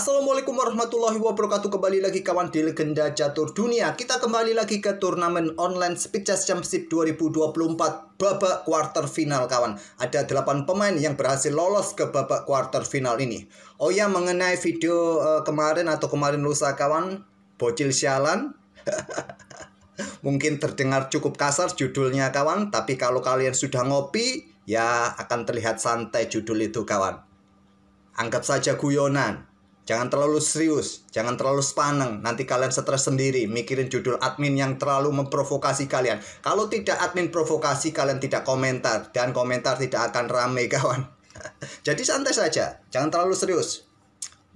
Assalamualaikum warahmatullahi wabarakatuh. Kembali lagi kawan di Legenda Catur Dunia. Kita kembali lagi ke turnamen online Speed Chess Championship 2024 babak quarter final kawan. Ada 8 pemain yang berhasil lolos ke babak quarter final ini. Oh ya, mengenai video kemarin lusa kawan, bocil sialan. Mungkin terdengar cukup kasar judulnya kawan, tapi kalau kalian sudah ngopi ya akan terlihat santai judul itu kawan. Anggap saja guyonan. Jangan terlalu serius, jangan terlalu sepaneng. Nanti kalian stres sendiri mikirin judul admin yang terlalu memprovokasi kalian. Kalau tidak admin provokasi, kalian tidak komentar. Dan komentar tidak akan rame kawan. Jadi santai saja, jangan terlalu serius.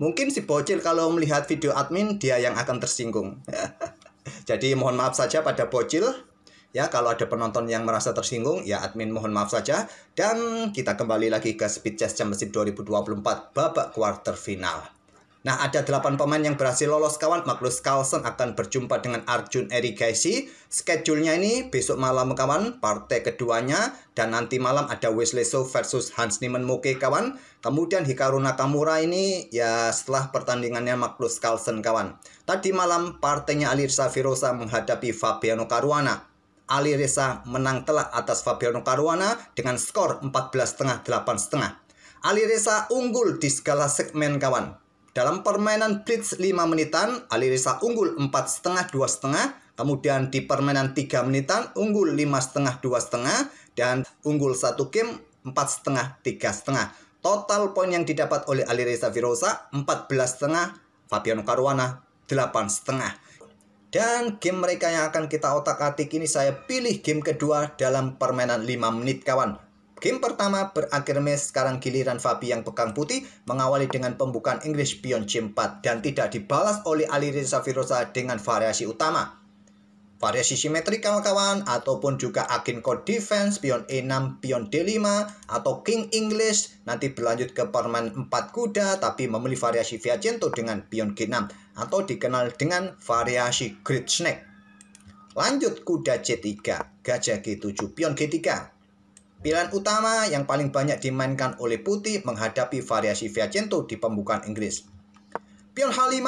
Mungkin si bocil kalau melihat video admin, dia yang akan tersinggung. Jadi mohon maaf saja pada bocil. Ya, kalau ada penonton yang merasa tersinggung, ya admin mohon maaf saja. Dan kita kembali lagi ke Speed Chess Championship 2024 babak quarter final. Nah, ada 8 pemain yang berhasil lolos kawan. Magnus Carlsen akan berjumpa dengan Arjun Erigaisi. Schedule-nya ini besok malam kawan, partai keduanya. Dan nanti malam ada Wesley So versus Hans Niemann Moke kawan. Kemudian Hikaru Nakamura ini ya setelah pertandingannya Magnus Carlsen kawan. Tadi malam partainya Alireza Firoza menghadapi Fabiano Caruana. Alireza menang telak atas Fabiano Caruana dengan skor 14,5, 8,5. Alireza unggul di segala segmen kawan. Dalam permainan blitz 5 menitan, Alireza unggul 4,5, 2,5. Kemudian di permainan 3 menitan, unggul 5,5, 2,5. Dan unggul 1 game, 4,5, 3,5. Total poin yang didapat oleh Alireza Firoza, 14,5. Fabiano Caruana, 8,5. Dan game mereka yang akan kita otak-atik ini saya pilih game kedua dalam permainan 5 menit kawan. Game pertama berakhir match, sekarang giliran Fabi yang pegang putih mengawali dengan pembukaan English pion C4 dan tidak dibalas oleh Alireza Firoza dengan variasi utama. Variasi simetrik kawan-kawan ataupun juga Akin Code Defense, pion E6, pion D5 atau King English. Nanti berlanjut ke permainan 4 kuda tapi memilih variasi Fiacento dengan pion G6 atau dikenal dengan variasi Great Snake. Lanjut kuda C3, gajah G7, pion G3. Pilihan utama yang paling banyak dimainkan oleh putih menghadapi variasi Fiacento di pembukaan Inggris. Pion H5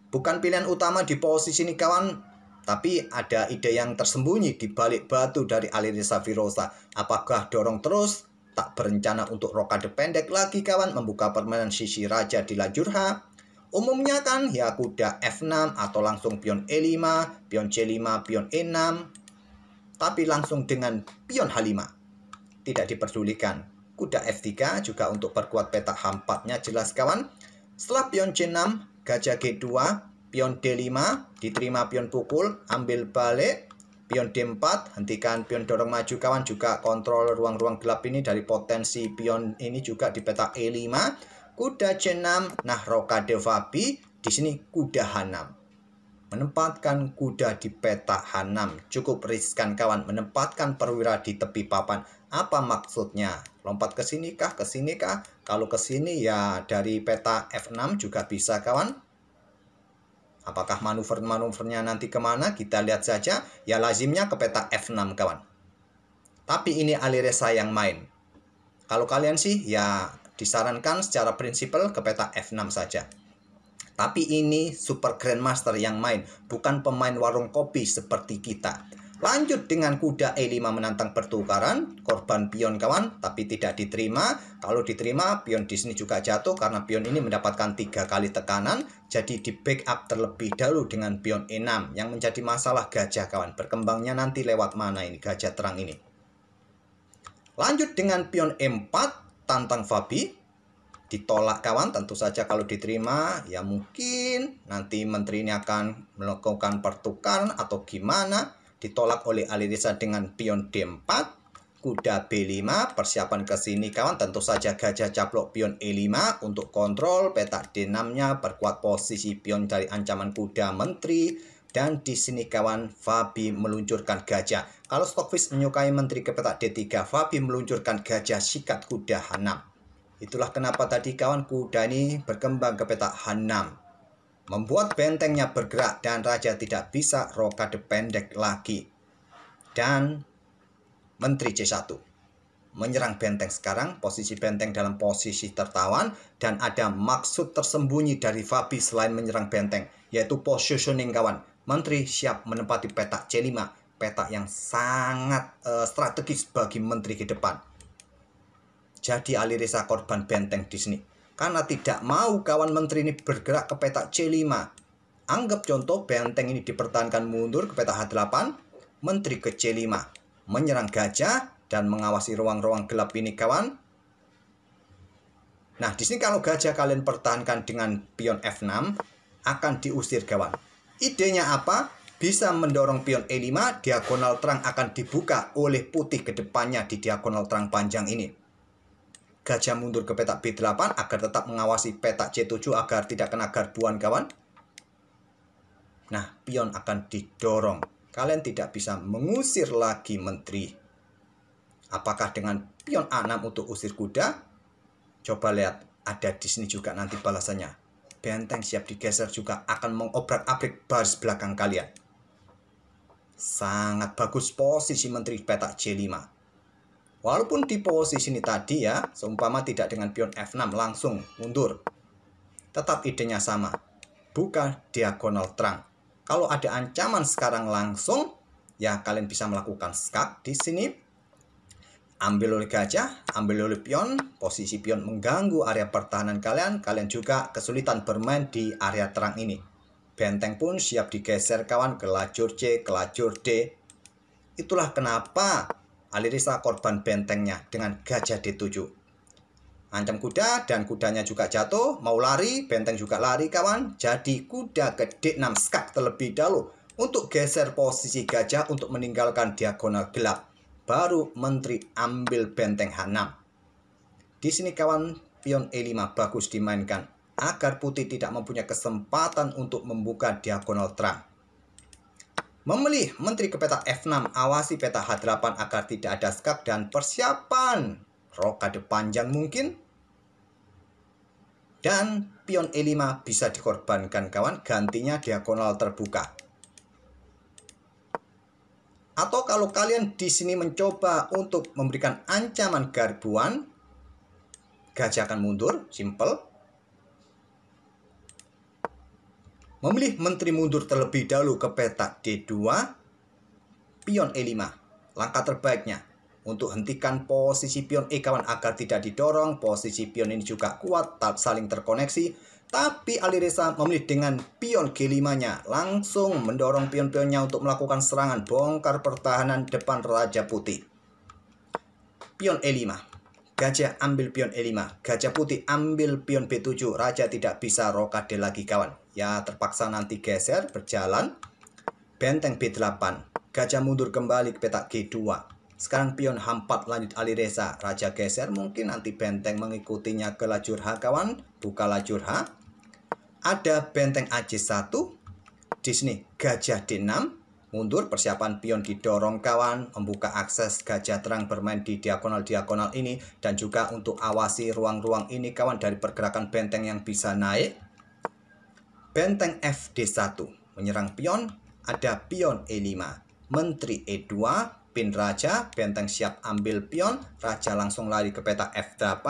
bukan pilihan utama di posisi ini kawan, tapi ada ide yang tersembunyi di balik batu dari Alireza Firoza. Apakah dorong terus, tak berencana untuk rokade pendek lagi kawan, membuka permainan sisi raja di lajur H? Umumnya kan ya kuda F6 atau langsung pion E5, pion C5, pion E6, tapi langsung dengan pion H5. Tidak diperdulikan. Kuda F3 juga untuk perkuat petak H4-nya jelas kawan. Setelah pion C6, gajah G2, pion D5, diterima pion pukul, ambil balik, pion D4, hentikan pion dorong maju kawan, juga kontrol ruang-ruang gelap ini dari potensi pion ini juga di petak E5. Kuda C6, nah rokade Fabi, di sini kuda H6. Menempatkan kuda di petak H6 cukup riskan kawan, menempatkan perwira di tepi papan. Apa maksudnya? Lompat ke sini kah? Ke sini kah? Kalau ke sini ya dari peta F6 juga bisa kawan. Apakah manuver-manuvernya nanti kemana? Kita lihat saja. Ya lazimnya ke peta F6 kawan. Tapi ini Alireza yang main. Kalau kalian sih ya disarankan secara prinsipal ke peta F6 saja. Tapi ini super grandmaster yang main, bukan pemain warung kopi seperti kita. Lanjut dengan kuda E5 menantang pertukaran, korban pion kawan, tapi tidak diterima. Kalau diterima, pion di sini juga jatuh karena pion ini mendapatkan 3 kali tekanan. Jadi di backup terlebih dahulu dengan pion E6. Yang menjadi masalah gajah kawan, berkembangnya nanti lewat mana ini gajah terang ini. Lanjut dengan pion E4, tantang Fabi. Ditolak kawan, tentu saja kalau diterima ya mungkin nanti menteri ini akan melakukan pertukaran atau gimana. Ditolak oleh Alireza dengan pion D4, kuda B5, persiapan ke sini kawan, tentu saja gajah caplok pion E5 untuk kontrol petak D6-nya, perkuat posisi pion dari ancaman kuda menteri. Dan di sini kawan, Fabi meluncurkan gajah. Kalau Stockfish menyukai menteri ke petak D3, Fabi meluncurkan gajah sikat kuda H6. Itulah kenapa tadi kawan kuda ini berkembang ke petak H6. Membuat bentengnya bergerak dan raja tidak bisa rokade pendek lagi. Dan menteri C1. menyerang benteng. Sekarang posisi benteng dalam posisi tertawan dan ada maksud tersembunyi dari Fabi selain menyerang benteng, yaitu positioning kawan. Menteri siap menempati petak C5, petak yang sangat strategis bagi menteri ke depan. Jadi Alireza korban benteng di sini karena tidak mau kawan menteri ini bergerak ke petak C5. Anggap contoh benteng ini dipertahankan mundur ke petak H8, menteri ke C5, menyerang gajah dan mengawasi ruang-ruang gelap ini kawan. Nah, di sini kalau gajah kalian pertahankan dengan pion F6 akan diusir kawan. Idenya apa? Bisa mendorong pion E5, diagonal terang akan dibuka oleh putih ke depannya di diagonal terang panjang ini. Gajah mundur ke petak B8 agar tetap mengawasi petak C7 agar tidak kena garbuan kawan. Nah, pion akan didorong. Kalian tidak bisa mengusir lagi menteri. Apakah dengan pion A6 untuk usir kuda? Coba lihat, ada di sini juga nanti balasannya. Benteng siap digeser juga akan mengobrak-abrik baris belakang kalian. Sangat bagus posisi menteri petak C5. Walaupun di posisi ini tadi ya, seumpama tidak dengan pion F6 langsung mundur. Tetap idenya sama. Buka diagonal terang. Kalau ada ancaman sekarang langsung, ya kalian bisa melakukan skak di sini. Ambil oleh gajah, ambil oleh pion, posisi pion mengganggu area pertahanan kalian. Kalian juga kesulitan bermain di area terang ini. Benteng pun siap digeser kawan ke lajur C, ke lajur D. Itulah kenapa Alireza korban bentengnya dengan gajah D7. Ancam kuda dan kudanya juga jatuh, mau lari, benteng juga lari kawan. Jadi kuda ke D6 skak terlebih dahulu untuk geser posisi gajah untuk meninggalkan diagonal gelap. Baru menteri ambil benteng H6. Di sini kawan pion E5 bagus dimainkan agar putih tidak mempunyai kesempatan untuk membuka diagonal terang. Memilih menteri ke petak F6, awasi petak H8 agar tidak ada skak dan persiapan rokade panjang mungkin. Dan pion E5 bisa dikorbankan kawan, gantinya diagonal terbuka. Atau kalau kalian di sini mencoba untuk memberikan ancaman garbuan, gajah akan mundur, simple. Memilih menteri mundur terlebih dahulu ke petak D2, pion E5. Langkah terbaiknya untuk hentikan posisi pion E kawan agar tidak didorong. Posisi pion ini juga kuat, saling terkoneksi. Tapi Alireza memilih dengan pion G5-nya. Langsung mendorong pion-pionnya untuk melakukan serangan bongkar pertahanan depan Raja Putih. Pion E5. Gajah ambil pion E5. Gajah putih ambil pion B7. Raja tidak bisa rokade lagi kawan. Ya terpaksa nanti geser berjalan. Benteng B8. Gajah mundur kembali ke petak G2. Sekarang pion H4 lanjut Alireza. Raja geser mungkin nanti benteng mengikutinya ke lajur H kawan. Buka lajur H. Ada benteng AC1. Di sini gajah D6. Mundur, persiapan pion didorong kawan, membuka akses gajah terang bermain di diagonal-diagonal ini dan juga untuk awasi ruang-ruang ini kawan dari pergerakan benteng yang bisa naik. Benteng FD1 menyerang pion, ada pion E5, menteri E2, pin raja, benteng siap ambil pion, raja langsung lari ke petak F8,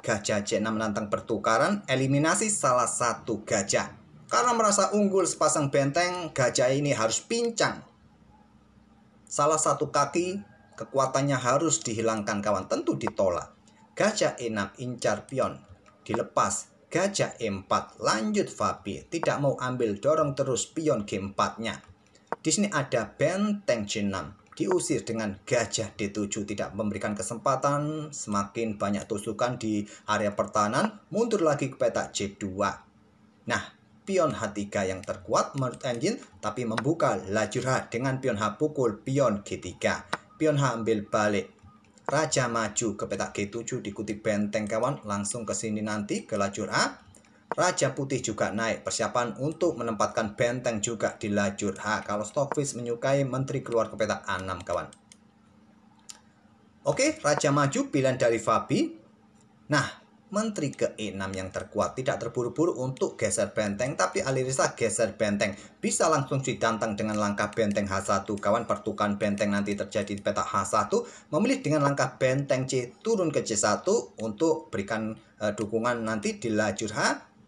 gajah C6 menantang pertukaran, eliminasi salah satu gajah. Karena merasa unggul sepasang benteng, gajah ini harus pincang. Salah satu kaki kekuatannya harus dihilangkan kawan, tentu ditolak. Gajah E6 incar pion, dilepas. Gajah E4 lanjut Fabi, tidak mau ambil, dorong terus pion G4-nya. Di sini ada benteng C6, diusir dengan gajah D7, tidak memberikan kesempatan, semakin banyak tusukan di area pertahanan, mundur lagi ke petak C2. Nah, pion H3 yang terkuat menurut engine, tapi membuka lajur H dengan pion H pukul pion G3. Pion H ambil balik. Raja maju ke petak G7 diikuti benteng kawan, langsung ke sini nanti ke lajur A. Raja putih juga naik, persiapan untuk menempatkan benteng juga di lajur H. Kalau Stockfish menyukai menteri keluar ke petak A6 kawan. Oke, raja maju pilihan dari Fabi. Nah, Menteri ke E6 yang terkuat tidak terburu-buru untuk geser benteng, tapi Alireza geser benteng. Bisa langsung ditantang dengan langkah benteng H1. Kawan, pertukaran benteng nanti terjadi di peta H1. Memilih dengan langkah benteng C turun ke C1 untuk berikan dukungan nanti di lajur H.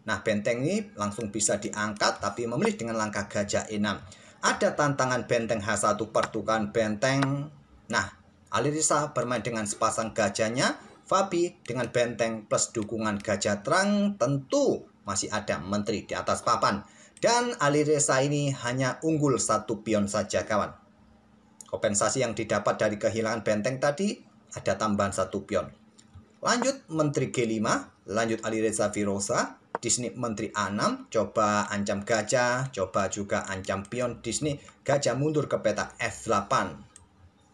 Nah, benteng ini langsung bisa diangkat, tapi memilih dengan langkah gajah E6. Ada tantangan benteng H1 pertukaran benteng. Nah, Alireza bermain dengan sepasang gajahnya. Fabi dengan benteng plus dukungan gajah terang, tentu masih ada menteri di atas papan. Dan Alireza ini hanya unggul 1 pion saja, kawan. Kompensasi yang didapat dari kehilangan benteng tadi ada tambahan 1 pion. Lanjut menteri G5, lanjut Alireza Firoza. Di sini menteri A6, coba ancam gajah, coba juga ancam pion. Di sini gajah mundur ke peta F8.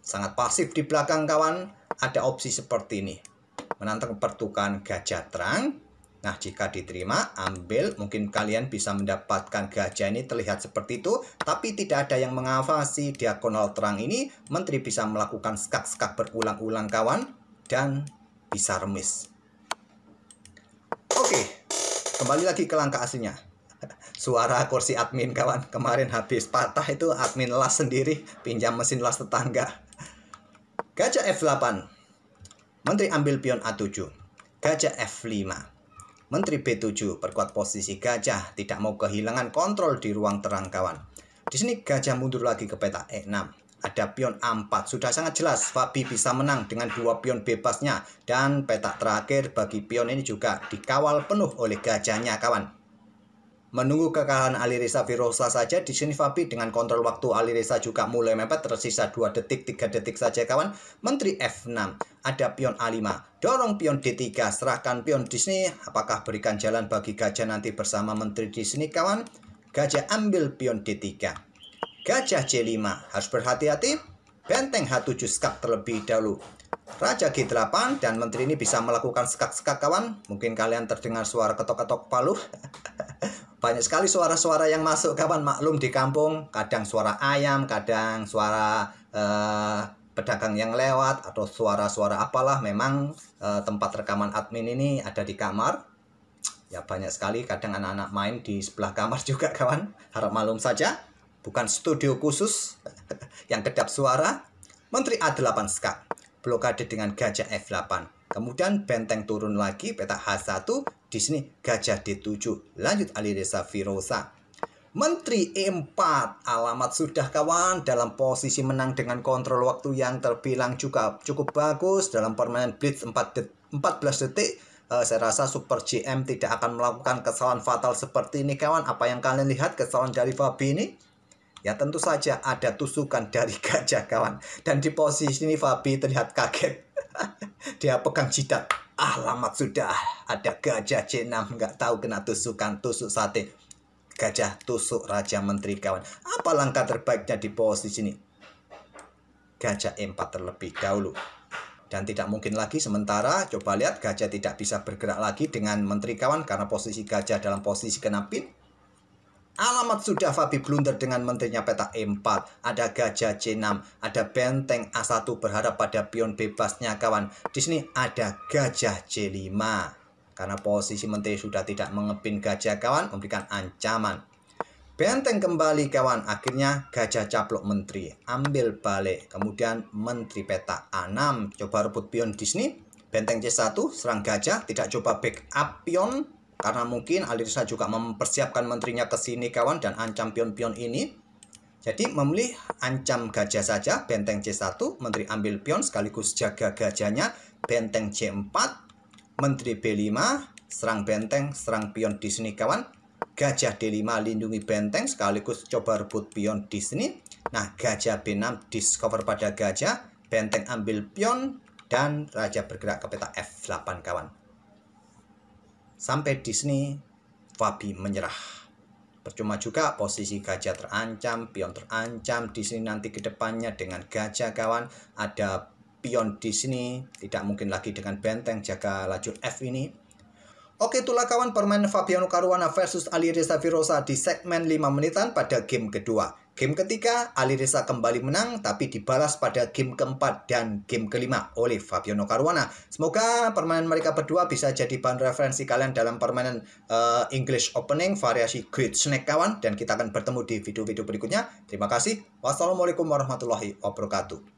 Sangat pasif di belakang, kawan. Ada opsi seperti ini. Menantang pertukaran gajah terang. Nah, jika diterima, ambil. Mungkin kalian bisa mendapatkan gajah ini terlihat seperti itu, tapi tidak ada yang mengawasi diagonal terang ini. Menteri bisa melakukan skak-skak berulang-ulang, kawan, dan bisa remis. Oke, kembali lagi ke langkah aslinya. Suara kursi admin, kawan. Kemarin habis patah itu admin las sendiri, pinjam mesin las tetangga. Gajah F8. Menteri ambil pion A7. Gajah F5. Menteri B7 perkuat posisi gajah, tidak mau kehilangan kontrol di ruang terang, kawan. Di sini gajah mundur lagi ke peta E6. Ada pion A4. Sudah sangat jelas Fabi bisa menang dengan 2 pion bebasnya, dan peta terakhir bagi pion ini juga dikawal penuh oleh gajahnya, kawan. Menunggu kekalahan Alireza Firoza saja. Di sini Fabi dengan kontrol waktu Alireza juga mulai mepet, tersisa 2 detik, 3 detik saja, kawan. Menteri F6, ada pion A5. Dorong pion D3, serahkan pion di sini. Apakah berikan jalan bagi gajah nanti bersama menteri di sini, kawan? Gajah ambil pion D3. Gajah C5, harus berhati-hati. Benteng H7 skak terlebih dahulu. Raja G8 dan menteri ini bisa melakukan skak-skak, kawan. Mungkin kalian terdengar suara ketok-ketok palu. Banyak sekali suara-suara yang masuk, kawan. Maklum di kampung, kadang suara ayam, kadang suara pedagang yang lewat, atau suara-suara apalah. Memang tempat rekaman admin ini ada di kamar. Ya, banyak sekali, kadang anak-anak main di sebelah kamar juga, kawan. Harap maklum saja, bukan studio khusus yang kedap suara. Menteri A8 skak, blokade dengan gajah F8. Kemudian benteng turun lagi, peta H1. Di sini gajah D7. Lanjut Alireza Firoza. Menteri E4. Alamat sudah, kawan. Dalam posisi menang dengan kontrol waktu yang terbilang juga cukup bagus. Dalam permainan Blitz 14 detik. Saya rasa Super GM tidak akan melakukan kesalahan fatal seperti ini, kawan. Apa yang kalian lihat kesalahan dari Fabi ini? Ya, tentu saja ada tusukan dari gajah, kawan. Dan di posisi ini Fabi terlihat kaget. Dia pegang jidat. Alamat sudah, ada gajah C6. Nggak tahu kena tusukan, tusuk sate. Gajah tusuk Raja Menteri, kawan. Apa langkah terbaiknya di posisi ini? Gajah E4 terlebih dahulu. Dan tidak mungkin lagi sementara. Coba lihat, gajah tidak bisa bergerak lagi dengan menteri, kawan, karena posisi gajah dalam posisi kena pin. Alamat sudah Fabi blunder dengan menterinya peta E4. Ada gajah C6, ada benteng A1 berharap pada pion bebasnya, kawan. Di sini ada gajah C5. Karena posisi menteri sudah tidak mengepin gajah, kawan, memberikan ancaman. Benteng kembali, kawan. Akhirnya gajah caplok menteri. Ambil balik. Kemudian menteri peta A6. Coba rebut pion di sini. Benteng C1, serang gajah. Tidak coba backup pion. Karena mungkin Alireza juga mempersiapkan menterinya ke sini, kawan, dan ancam pion-pion ini. Jadi memilih ancam gajah saja, benteng C1, menteri ambil pion sekaligus jaga gajahnya, benteng C4, menteri B5, serang benteng, serang pion di sini, kawan. Gajah D5 lindungi benteng sekaligus coba rebut pion di sini. Nah, gajah B6 discover pada gajah, benteng ambil pion, dan raja bergerak ke peta F8, kawan. Sampai di sini Fabi menyerah. Percuma juga posisi gajah terancam, pion terancam. Di sini nanti ke depannya dengan gajah, kawan. Ada pion di sini, tidak mungkin lagi dengan benteng jaga lajur F ini. Oke, itulah, kawan, permainan Fabiano Caruana versus Alireza Firoza di segmen 5 menitan pada game kedua. Game ketiga, Alireza kembali menang tapi dibalas pada game keempat dan game kelima oleh Fabiano Caruana. Semoga permainan mereka berdua bisa jadi bahan referensi kalian dalam permainan English Opening variasi Great Snake kawan. Dan kita akan bertemu di video-video berikutnya. Terima kasih. Wassalamualaikum warahmatullahi wabarakatuh.